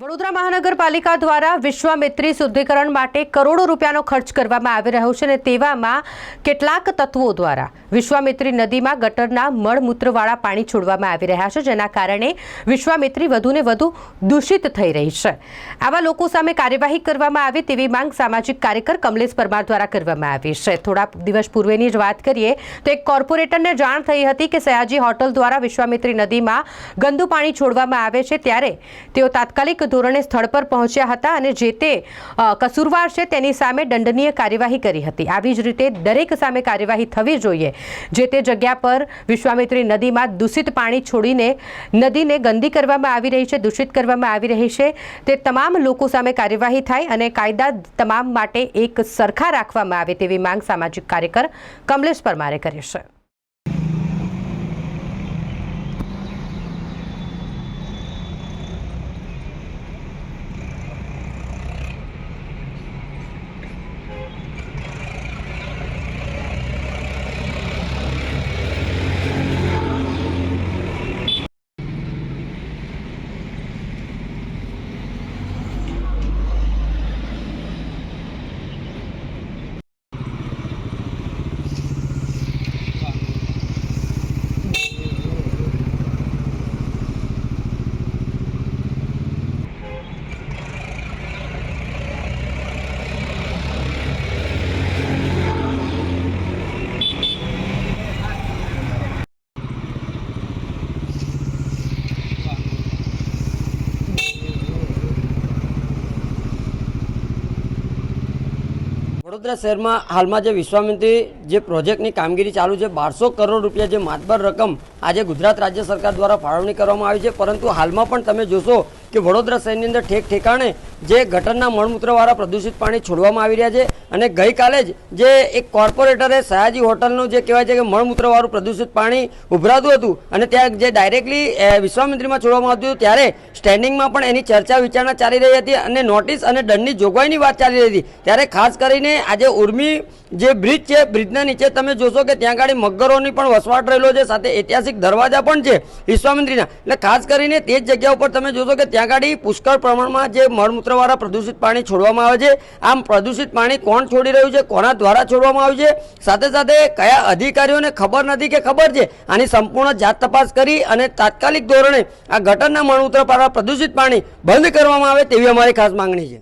વડોદરા મહાનગરપાલિકા દ્વારા વિશ્વામિત્રી શુદ્ધિકરણ માટે કરોડો રૂપિયાનો ખર્ચ કરવામાં આવી રહ્યો છે અને તેવામાં કેટલાક તત્વો દ્વારા વિશ્વામિત્રી નદીમાં ગટરના મળમૂત્રવાળા પાણી છોડવામાં આવી રહ્યા છે, જેના કારણે વિશ્વામિત્રી વધુને વધુ દૂષિત થઈ રહી છે। આવા લોકો સામે કાર્યવાહી કરવામાં આવે તેવી માંગ સામાજિક કાર્યકર કમલેશ પરમાર દ્વારા કરવામાં આવી છે। થોડા દિવસ પૂર્વેની જ વાત કરીએ તો એક કોર્પોરેટરને જાણ થઈ હતી કે સયાજી હોટલ દ્વારા વિશ્વામિત્રી નદીમાં ગંદુ પાણી છોડવામાં આવે છે, ત્યારે તેઓ તાત્કાલિક ધોરણે સ્થળ પર પહોંચ્યા હતા અને જે તે કસૂરવાર છે તેની સામે દંડનીય કાર્યવાહી કરી હતી। આવી જ રીતે દરેક સામે કાર્યવાહી થવી જોઈએ। જે તે જગ્યા પર વિશ્વામિત્રી નદીમાં દૂષિત પાણી છોડીને નદીને ગંદી કરવામાં આવી રહી છે, દૂષિત કરવામાં આવી રહી છે, તે તમામ લોકો સામે કાર્યવાહી થાય અને કાયદા તમામ માટે એક સરખા રાખવામાં આવે તેવી માંગ સામાજિક કાર્યકર કમલેશ પરમારે કરી છે। વડોદરા શહેરમાં હાલમાં જે વિશ્વામિત્રી જે પ્રોજેક્ટની કામગીરી ચાલુ છે, 1200 કરોડ રૂપિયા જે માતબર રકમ આજે ગુજરાત રાજ્ય સરકાર દ્વારા ફાળવણી કરવામાં આવી છે, પરંતુ હાલમાં પણ તમે જોશો કે વડોદરા શહેરની અંદર ઠેક ઠેકાણે જે ગટરના મળમૂત્રવાળા પ્રદૂષિત પાણી છોડવામાં આવી રહ્યા છે અને ગઈકાલે જ જે એક કોર્પોરેટરે સયાજી હોટલનું જે કહેવાય છે કે મળમૂત્રવાળું પ્રદૂષિત પાણી ઉભરાતું હતું અને ત્યાં જે ડાયરેક્ટલી વિશ્વામિત્રીમાં છોડવામાં આવતું હતું, ત્યારે સ્ટેન્ડિંગમાં પણ એની ચર્ચા વિચારણા ચાલી રહી હતી અને નોટિસ અને દંડની જોગવાઈની વાત ચાલી રહી હતી। ત્યારે ખાસ કરીને આજે ઉર્મી જે બ્રિજ છે, બ્રિજના નીચે તમે જોશો કે ત્યાં ગાડી મગરોની પણ વસવાટ રહેલો છે, સાથે ઐતિહાસિક દરવાજા પણ છે વિશ્વામિત્રીના। એટલે ખાસ કરીને તે જ જગ્યા ઉપર તમે જોશો કે ત્યાં ગાડી પુષ્કળ પ્રમાણમાં જે મળમૂત્રવાળા પ્રદૂષિત પાણી છોડવામાં આવે છે। આમ પ્રદૂષિત પાણી કોણ છોડી રહ્યું છે, કોના દ્વારા છોડવામાં આવ્યું છે, સાથે સાથે કયા અધિકારીઓને ખબર નથી કે ખબર છે, આની સંપૂર્ણ જાત તપાસ કરી અને તાત્કાલિક ધોરણે આ ગટરના મળમૂત્રવાળા પ્રદૂષિત પાણી બંધ કરવામાં આવે તેવી અમારી ખાસ માંગણી છે।